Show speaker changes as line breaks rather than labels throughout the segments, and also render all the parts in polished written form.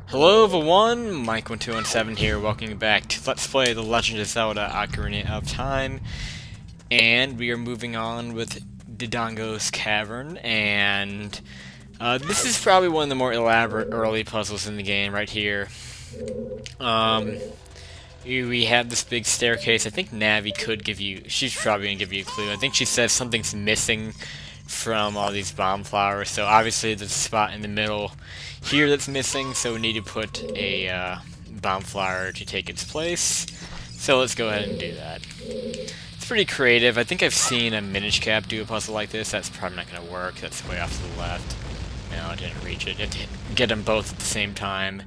Hello everyone, Mike1217 here, welcome you back to Let's Play The Legend of Zelda Ocarina of Time. And we are moving on with Dodongo's Cavern, and this is probably one of the more elaborate early puzzles in the game right here. Um, we have this big staircase. I think Navi could give you, she's probably going to give you a clue. I think she says something's missing from all these bomb flowers, so obviously there's a spot in the middle here that's missing, so we need to put a bomb flower to take its place. So let's go ahead and do that. It's pretty creative. I think I've seen a Minish Cap do a puzzle like this. That's probably not going to work. That's way off to the left. No, I didn't reach it. You have to get them both at the same time.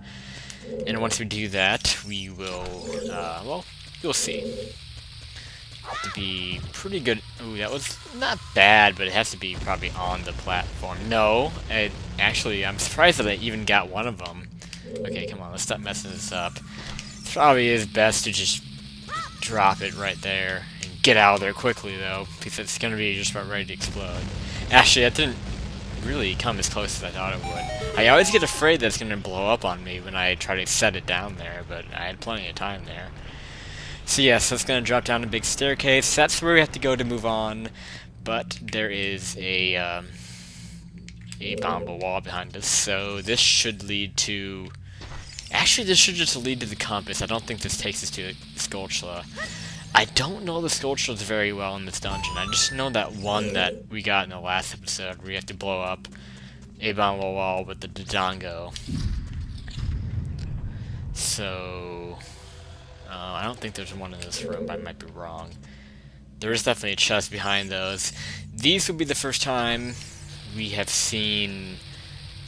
And once we do that, we will, well, you'll see. To be pretty good. Ooh, that was not bad, but it has to be probably on the platform. No, actually, I'm surprised that I even got one of them. Okay, come on, let's stop messing this up. It probably is best to just drop it right there and get out of there quickly, though, because it's going to be just about ready to explode. Actually, that didn't really come as close as I thought it would. I always get afraid that it's going to blow up on me when I try to set it down there, but I had plenty of time there. So yes, that's going to drop down a big staircase. That's where we have to go to move on. But there is a bomba wall behind us, so this should lead to... Actually, this should just lead to the compass. I don't think this takes us to the Skulltula. I don't know the Skulltulas very well in this dungeon. I just know that one that we got in the last episode where you have to blow up a bomba wall with the dodongo. So... I don't think there's one in this room, but I might be wrong. There is definitely a chest behind those. These would be the first time we have seen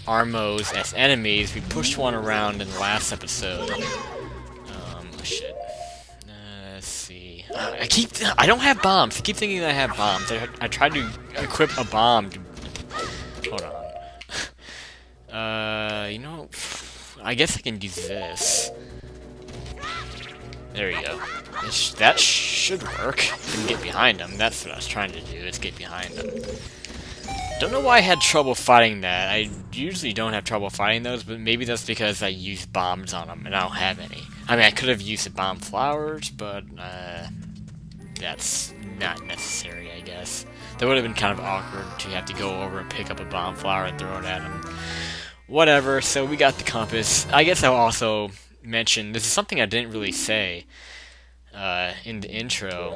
Armos as enemies. We pushed one around in the last episode. Oh shit. Let's see. I don't have bombs. I keep thinking that I have bombs. I tried to equip a bomb to... Hold on. You know, I guess I can do this. There you go. That should work. I can get behind him. That's what I was trying to do, is get behind him. Don't know why I had trouble fighting that. I usually don't have trouble fighting those, but maybe that's because I used bombs on them, and I don't have any. I mean, I could have used the bomb flowers, but that's not necessary, I guess. That would have been kind of awkward to have to go over and pick up a bomb flower and throw it at him. Whatever, so we got the compass. I guess I'll also mention, this is something I didn't really say in the intro,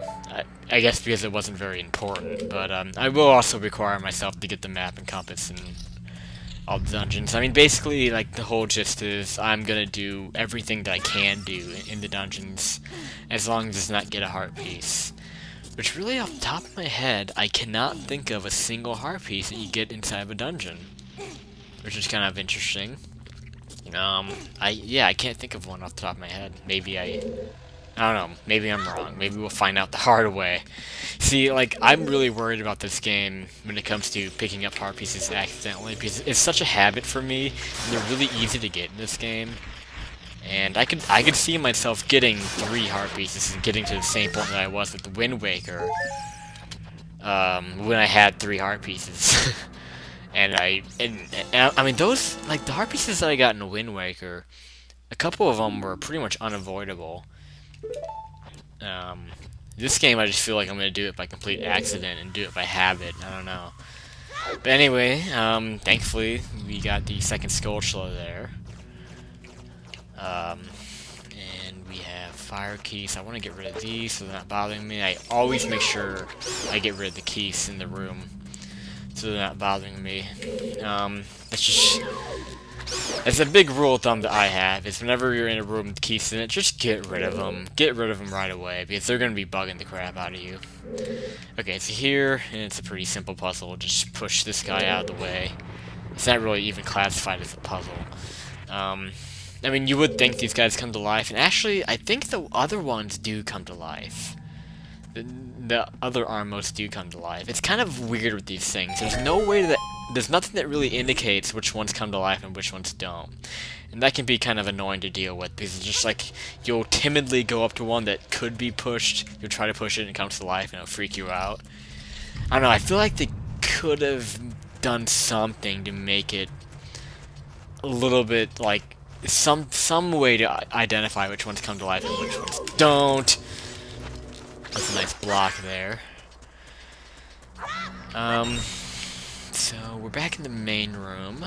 I guess because it wasn't very important, but I will also require myself to get the map and compass and all the dungeons. I mean, basically, like, the whole gist is I'm gonna do everything that I can do in the dungeons, as long as it's not get a heart piece. Which really, off the top of my head, I cannot think of a single heart piece that you get inside of a dungeon, which is kind of interesting. I can't think of one off the top of my head. Maybe I don't know. Maybe I'm wrong. Maybe we'll find out the hard way. See, like, I'm really worried about this game when it comes to picking up heart pieces accidentally, because it's such a habit for me, and they're really easy to get in this game. And I could see myself getting 3 heart pieces and getting to the same point that I was with the Wind Waker, when I had 3 heart pieces. And I mean, those, like, the heart pieces that I got in Wind Waker, a couple of them were pretty much unavoidable. This game, I just feel like I'm gonna do it by complete accident and do it by habit. I don't know. But anyway, thankfully, we got the second Skulltula there. And we have fire keys. I want to get rid of these so they're not bothering me. I always make sure I get rid of the keys in the room, so they're not bothering me. It's a big rule of thumb that I have, is whenever you're in a room with keys in it, just get rid of them. Get rid of them right away, because they're going to be bugging the crap out of you. Okay, so here, and it's a pretty simple puzzle. Just push this guy out of the way. It's not really even classified as a puzzle. I mean, you would think these guys come to life, and actually, I think the other ones do come to life. The other Armos do come to life. It's kind of weird with these things. There's nothing that really indicates which ones come to life and which ones don't. And that can be kind of annoying to deal with, because it's just like, you'll timidly go up to one that could be pushed, you'll try to push it and it comes to life and it'll freak you out. I don't know, I feel like they could have done something to make it a little bit, like, some way to identify which ones come to life and which ones don't. That's a nice block there. So we're back in the main room.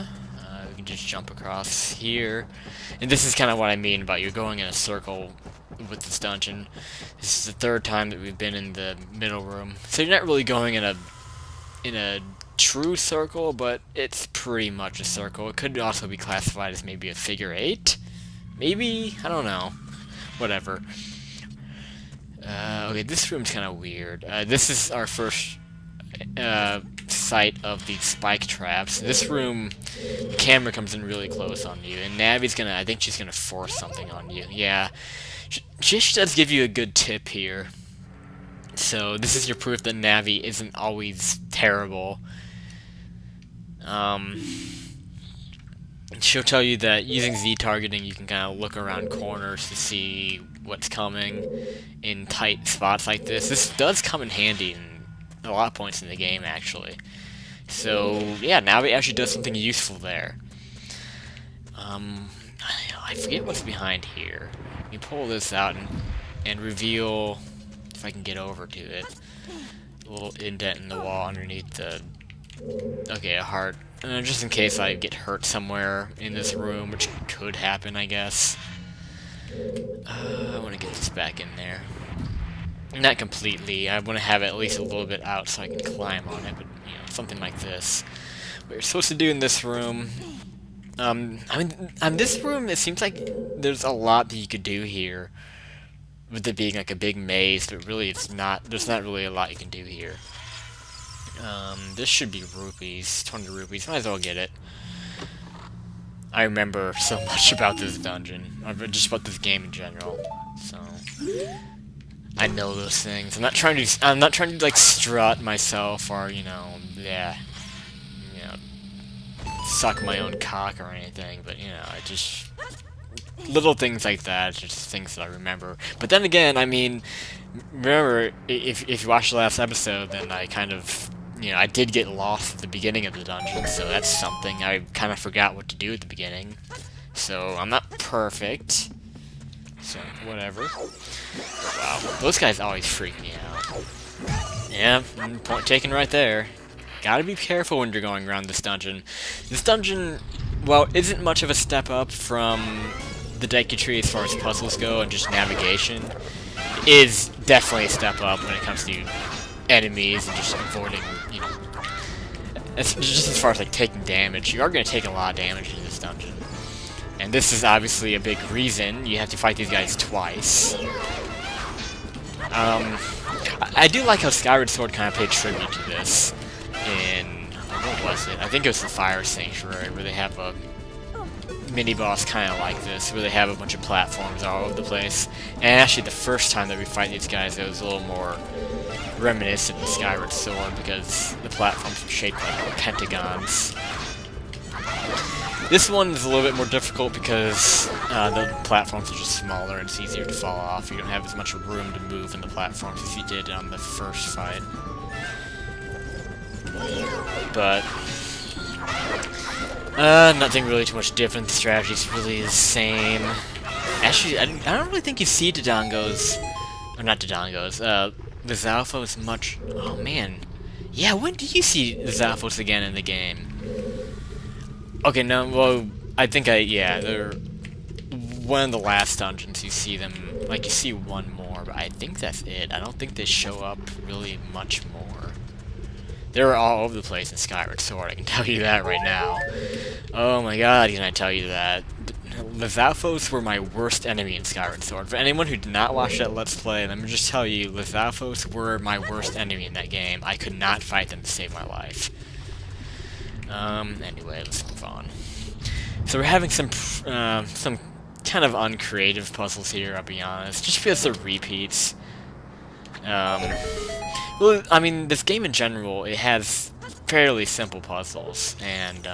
We can just jump across here, and this is kind of what I mean about you going in a circle with this dungeon. This is the third time that we've been in the middle room, so you're not really going in a true circle, but it's pretty much a circle. It could also be classified as maybe a figure 8, maybe, I don't know, whatever. Okay, this room's kind of weird. This is our first sight of the spike traps. This room, the camera comes in really close on you, and Navi's gonna, I think she's gonna force something on you. Yeah, she does give you a good tip here. So this is your proof that Navi isn't always terrible. She'll tell you that using Z targeting, you can kind of look around corners to see what's coming in tight spots like this. This does come in handy in a lot of points in the game, actually. So, yeah, Navi actually does something useful there. I forget what's behind here. You pull this out and reveal, if I can get over to it, a little indent in the wall underneath the... Okay, a heart. Just in case I get hurt somewhere in this room, which could happen, I guess. I want to get this back in there. Not completely. I want to have it at least a little bit out so I can climb on it, but, you know, something like this. What you're supposed to do in this room... I mean, this room, it seems like there's a lot that you could do here. With it being like a big maze, but really it's not, there's not really a lot you can do here. This should be rupees, 20 rupees, might as well get it. I remember so much about this dungeon, or just about this game in general, so... I know those things. I'm not trying to like strut myself or, you know, suck my own cock or anything, but, you know, I just... Little things like that, just things that I remember. But then again, I mean, remember, if you watched the last episode, then I kind of, you know, I did get lost at the beginning of the dungeon, so that's something. I kind of forgot what to do at the beginning. So, I'm not perfect. So, whatever. Wow, those guys always freak me out. Yeah, point taken right there. Gotta be careful when you're going around this dungeon. This dungeon, well, isn't much of a step up from the Deku Tree as far as puzzles go and just navigation. It is definitely a step up when it comes to enemies and just avoiding, you know... just as far as, like, taking damage. You are going to take a lot of damage in this dungeon. And this is obviously a big reason. You have to fight these guys twice. I do like how Skyward Sword kind of paid tribute to this in... what was it? I think it was the Fire Sanctuary, where they have a mini-boss kind of like this, where they have a bunch of platforms all over the place. And actually, the first time that we fight these guys, it was a little more reminiscent of Skyward Sword, because the platforms were shaped like pentagons. This one is a little bit more difficult because the platforms are just smaller and it's easier to fall off. You don't have as much room to move in the platforms as you did on the first fight. But nothing really too much different. The strategy's really the same. Actually, I don't really think you see dodongos, or not dodongos. The Zalfos much. Oh man, yeah. When do you see the Zalfos again in the game? Okay, no, well, I think they're one of the last dungeons you see them, like, you see one more, but I think that's it. I don't think they show up really much more. They're all over the place in Skyward Sword, I can tell you that right now. Oh my god, can I tell you that. The Zalfos were my worst enemy in Skyward Sword. For anyone who did not watch that Let's Play, let me just tell you, the Zalfos were my worst enemy in that game. I could not fight them to save my life. Anyway, let's move on. So we're having some kind of uncreative puzzles here, I'll be honest, just because they're repeats. Well, I mean, this game in general, it has fairly simple puzzles, and,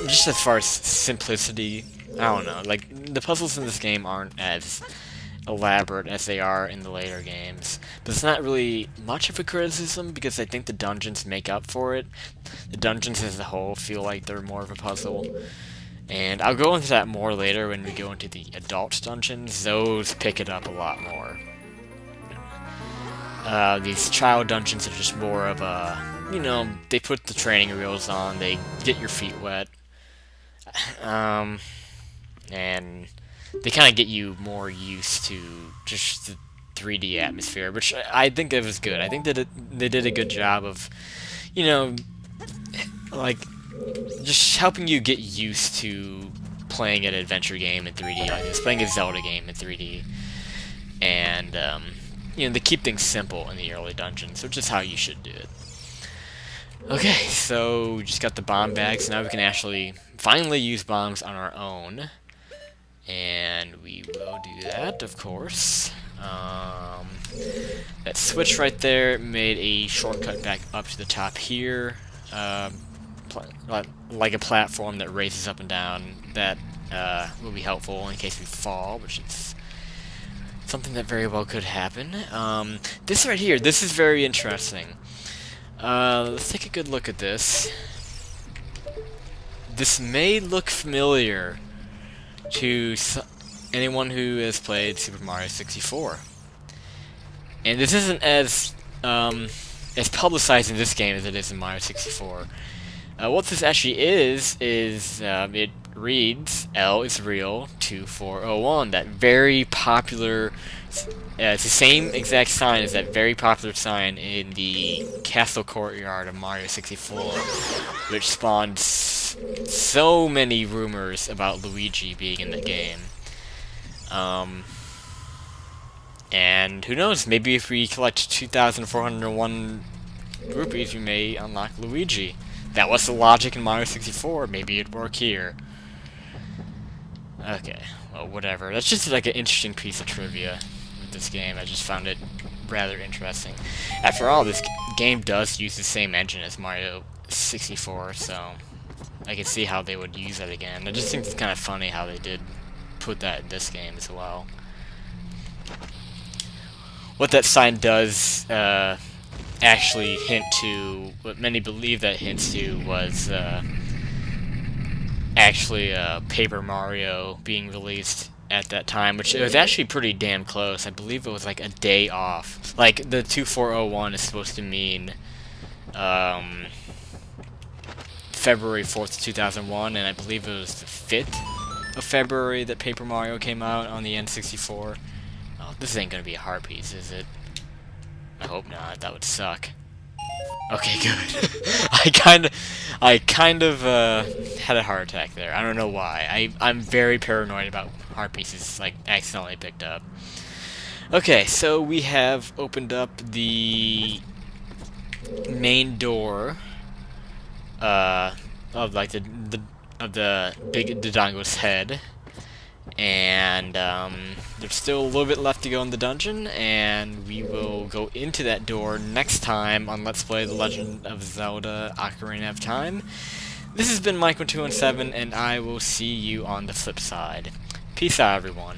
just as far as simplicity, I don't know, like, the puzzles in this game aren't as elaborate as they are in the later games. But it's not really much of a criticism, because I think the dungeons make up for it. The dungeons as a whole feel like they're more of a puzzle. And I'll go into that more later when we go into the adult dungeons. Those pick it up a lot more. These child dungeons are just more of a, they put the training wheels on, they get your feet wet, and they kind of get you more used to just the 3D atmosphere, which I think it was good. I think that they did a good job of, like, just helping you get used to playing an adventure game in 3D like this, playing a Zelda game in 3D, and, they keep things simple in the early dungeons, which is how you should do it. Okay, so we just got the bomb bags, now we can actually finally use bombs on our own. And we will do that, of course. That switch right there made a shortcut back up to the top here. Like a platform that raises up and down. That will be helpful in case we fall, which is something that very well could happen. This right here, this is very interesting. Let's take a good look at this. This may look familiar to anyone who has played Super Mario 64. And this isn't as publicized in this game as it is in Mario 64. What this actually is it reads L is real 2401. That very popular, it's the same exact sign as that very popular sign in the castle courtyard of Mario 64, which spawned so many rumors about Luigi being in the game. And who knows, maybe if we collect 2,401 rupees, we may unlock Luigi. That was the logic in Mario 64, maybe it'd work here. Okay, well, whatever. That's just like an interesting piece of trivia with this game. I just found it rather interesting. After all, this game does use the same engine as Mario 64, so I can see how they would use that again. I just think it's kind of funny how they did put that in this game as well. What that sign does actually hint to, what many believe that hints to, was actually Paper Mario being released at that time, which it was actually pretty damn close. I believe it was like a day off. Like, the 2401 is supposed to mean February 4th, 2001, and I believe it was the 5th of February that Paper Mario came out on the N64. Oh, this ain't gonna be a heart piece, is it? I hope not. That would suck. Okay, good. I kind of had a heart attack there. I don't know why. I'm very paranoid about heart pieces like accidentally picked up. Okay, so we have opened up the main door of like the big dodongo's head. And there's still a little bit left to go in the dungeon, and we will go into that door next time on Let's Play The Legend of Zelda Ocarina of Time. This has been Michael217, and I will see you on the flip side. Peace out, everyone.